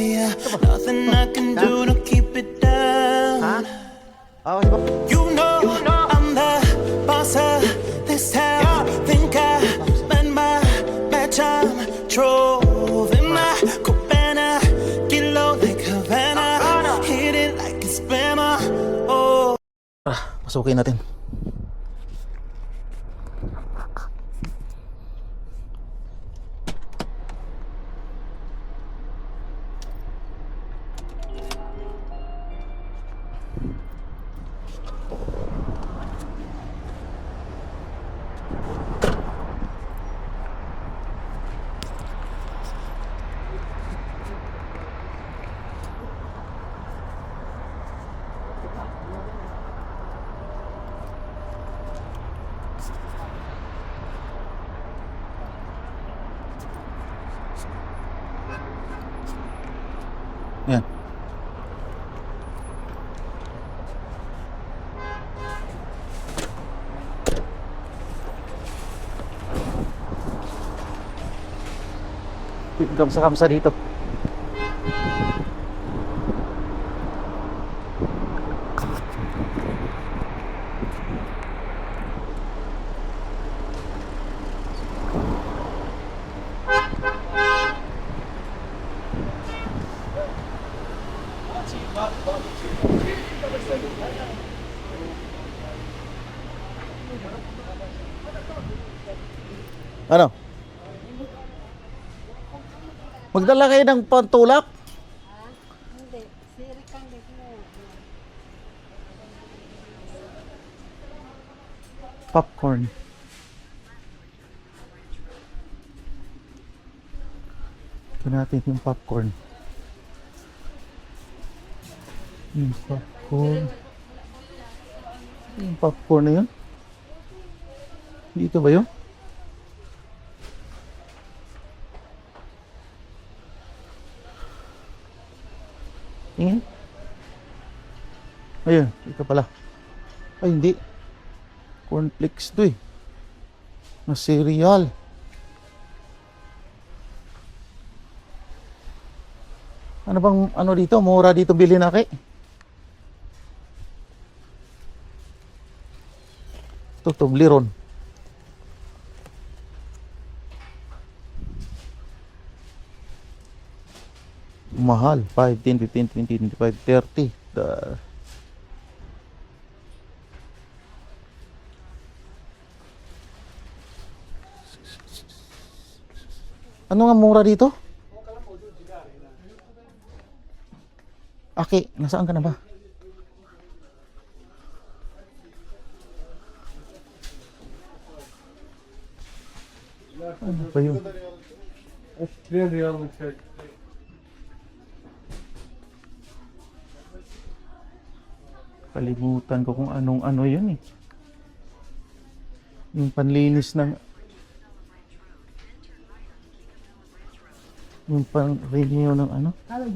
yeah. Nothing I can do to keep it down. You know I'm the boss of this town. Think I met my match. I'm drove in my Cabana, get low like Havana, hit it like a spammer. Oh. Pasukin natin. Yan. Kamsa-kamsa dito. Ano? Magdala kayo ng pantulak? Hindi, sirik kang dito. Popcorn. Ito natin yung popcorn. Yung popcorn. Yung popcorn na yun? Dito ba yun? Tingin. Ayun, ito pala. Ay, hindi. Cornflakes to eh. Na cereal. Ano bang, ano dito? Mura dito bili na kay. Ito, Toblerone. Mahal. 5, 10, 15, 20, 25, 30. Ano nga mura dito? Aki, nasaan ka na ba? Ano ba yun? Kalimutan ko kung anong ano yun eh. Yung panlinis ng... Yung pang-renew ng ano? Ano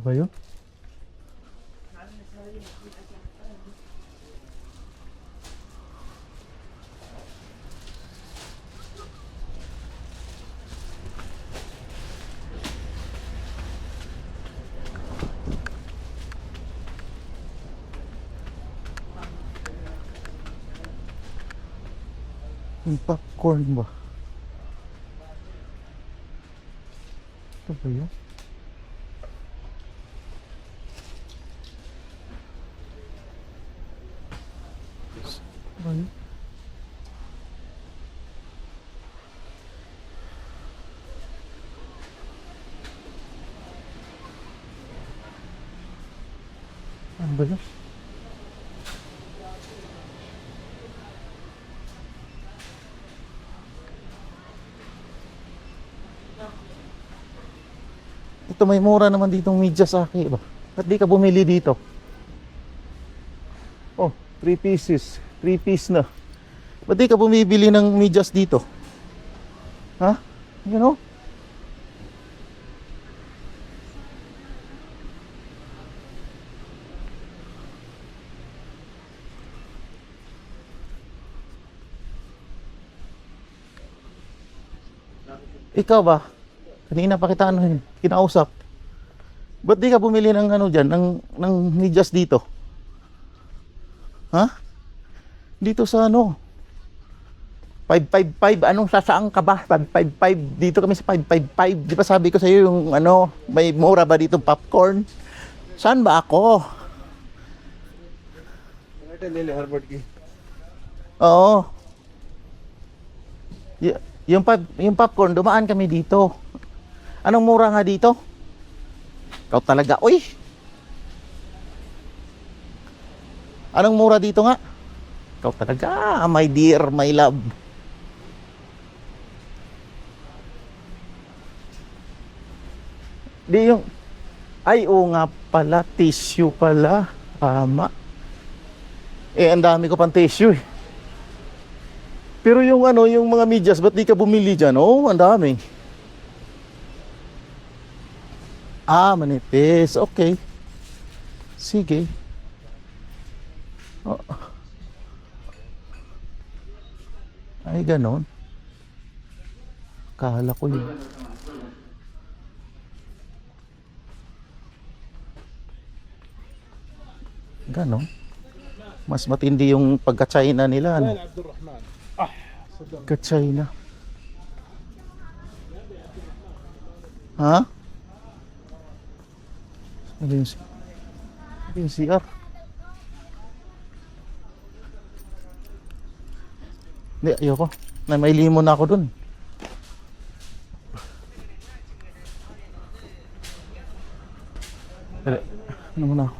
ba yun? Yung popcorn ba? Ito ba yun? Ito ba yun? Ano ba yun? Ito may mura naman ditong medyas sa akin ba? Ba't di ka bumili dito? Oh, 3 pieces. 3 piece na. Ba't di ka bumibili ng medyas dito? Ha? You know? Ikaw ba? Kanina pa kita kinausap. Ba't di ka bumili ng ano dyan, ng medyas dito? Ha? Dito sa ano? 555, anong sasaan ka ba? 555, dito kami sa 555. Di ba sabi ko sa iyo yung ano, may mura ba dito popcorn? Saan ba ako? Oo. Yung popcorn, dumaan kami dito. Anong mura nga dito? Ikaw talaga, uy! Anong mura dito nga? Ikaw talaga, my dear, my love. Di yung... Ay, oo nga pala, tissue pala. Tama. Eh, ang dami ko pang tissue eh. Pero yung ano, yung mga medyas, ba't di ka bumili dyan? Oh, ang dami. Ah, manipis. Okay. Sige. Oh. Ay, ganon. Kala ko yun. Ganon. Mas matindi yung pagka-China nila. Ano? Pagka-China. Ha? Ano yung CR? Hindi, ayoko. May limon na ako dun. Ano muna ako?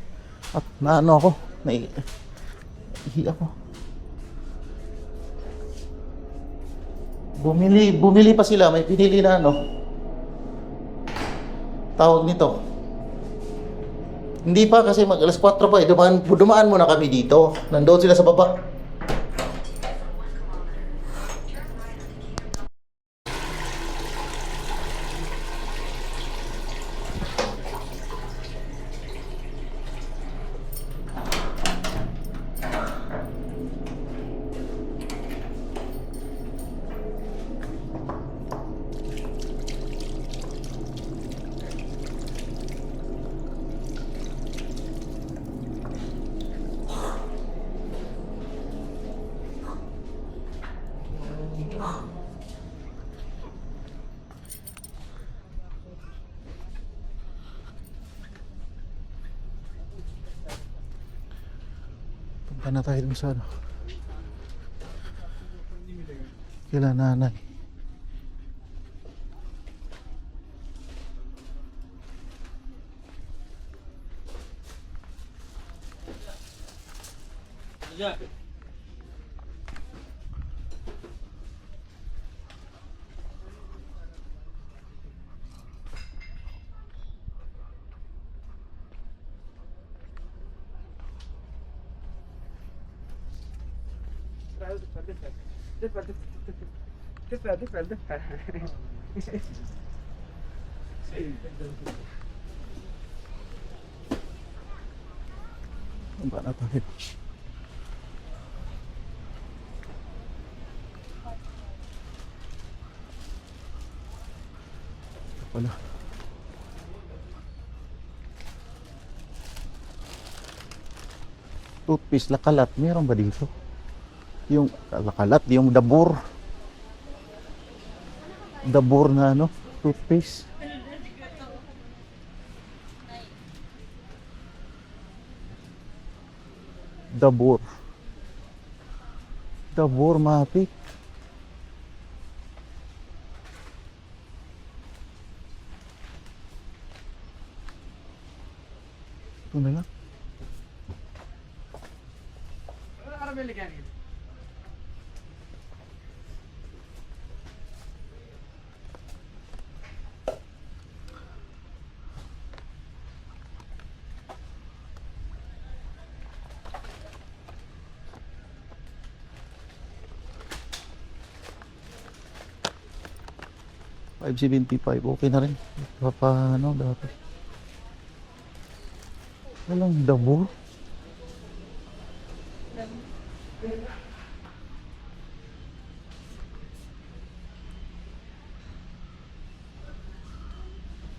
At naano ako? Ihi ako. Bumili pa sila. May pinili na ano. Tawag nito. Hindi pa kasi mag alas 4 pa eh. Dumaan muna kami dito. Nandoon sila sa baba. Punta na tayo dun sa ano. Kila nanay. Ba na tayo? Wala. Toothpaste lakalat, meron ba dito? Yung lakalat, yung dabur. Dabur na ano, toothpaste. Dabur. Dabur matik. Ito na lang. 575, okay na rin. Paano dapat? Walang dabo.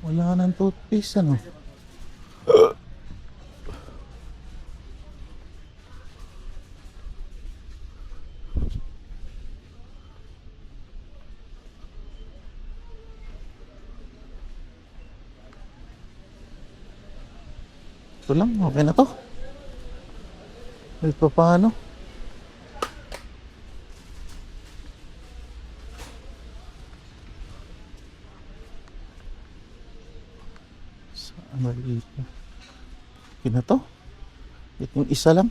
Wala nang toothpaste, ano? Ito lang, okay na to. Kahit pa paano. Saan ba dito? Okay na to. Itong isa lang.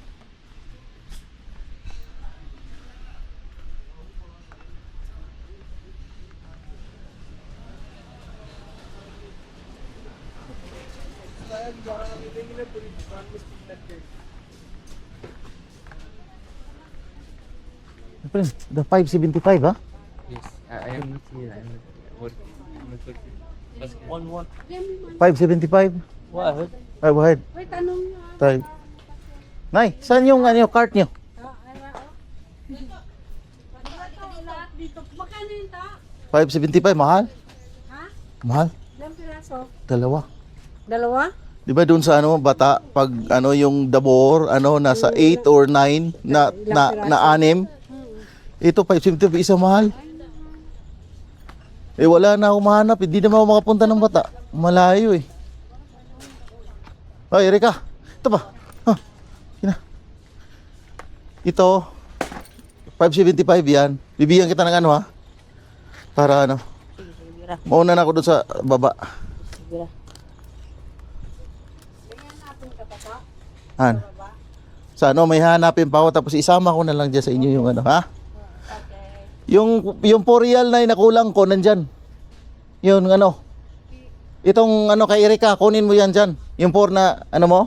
Friend, the 575 ha? Yes, I am not here. I'm not working. I'm not working. Just one. 575? What? Ay, wahid. Wait, tanong nyo Tay. Nay, saan yung ano, cart nyo? Dito, magkano yun ta? 575, mahal? Ha? Mahal? Ilang piraso? Dalawa. Dalawa? Di ba doon sa ano, bata, pag ano yung dabor, ano, nasa 8 or 9 na 6? Ito, 575, isa mahal. Eh, wala na akong mahanap. Hindi naman ako makapunta ng bata. Malayo eh. Ay, Erika. Ito ba? Huh. Ito, 575 yan. Bibigyan kita ng ano ha? Para ano? Mauna na ako doon sa baba. Han. Sa ano, may hanapin pa ako tapos isama ko na lang dyan sa inyo yung ano, ha? Yung 4 real na nakulang ko nandyan. Yun ano. Itong ano kay Erika, kunin mo yan dyan. Yung 4 na ano mo?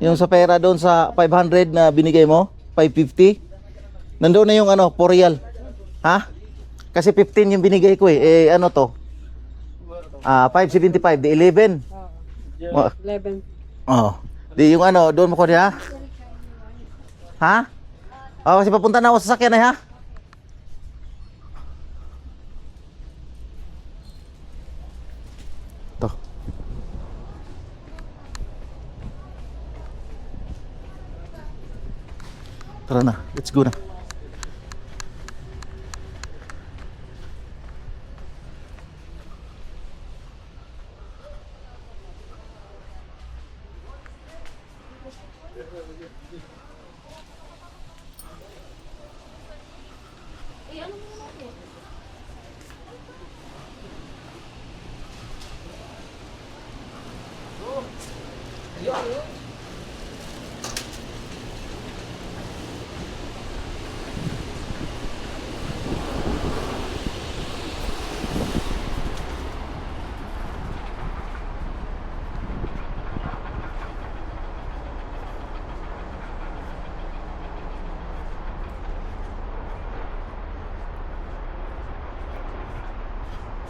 Yung sa pera doon sa 500 na binigay mo, 550. Nandoon na yung ano, 4 real. Ha? Kasi 15 yung binigay ko eh. Eh ano to? 575, di 11. 11. Oh. Di yung ano, doon mo ko niya. Ha? Oh, kasi papunta na ako sa sakyan eh, ha? To. Tara na, let's go na.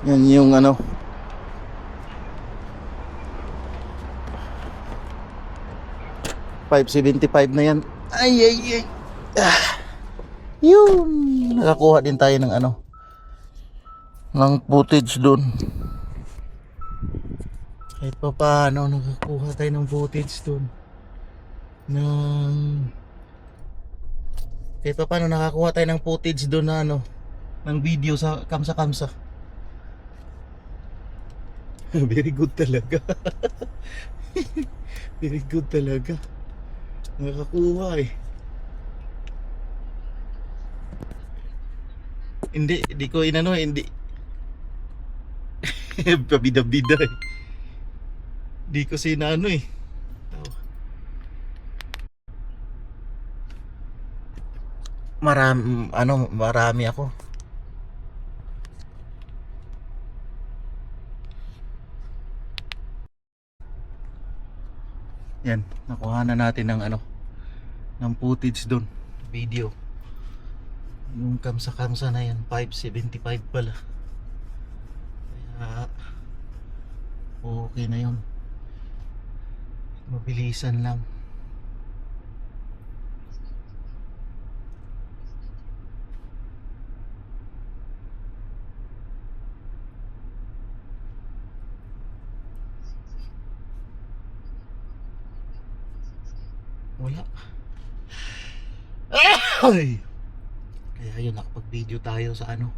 Yan yung ano. $575 na yan. Ay. Yun. Nakakuha din tayo ng ano. Ng footage doon. Kahit pa paano, nakakuha tayo ng footage doon. Kahit pa paano, nakakuha tayo ng footage doon na ano. Ng video sa kamsa-kamsa. Very good talaga. Very good talaga. Nakakuha eh. Hindi ko inano, hindi. Pabida-bida eh. Hindi ko sinano eh. Marami ako. Yan, nakuha na natin ng ano, ng footage doon, video. Yung kamsa-kamsa na yan, 575 pala. Kaya okay na yun. Mabilisan lang. Wala. Ay! Kaya yun, nakapag-video tayo sa ano,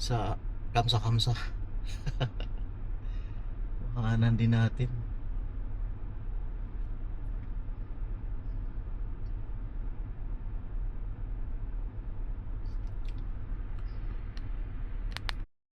sa kamsa-kamsa. Makanan din natin.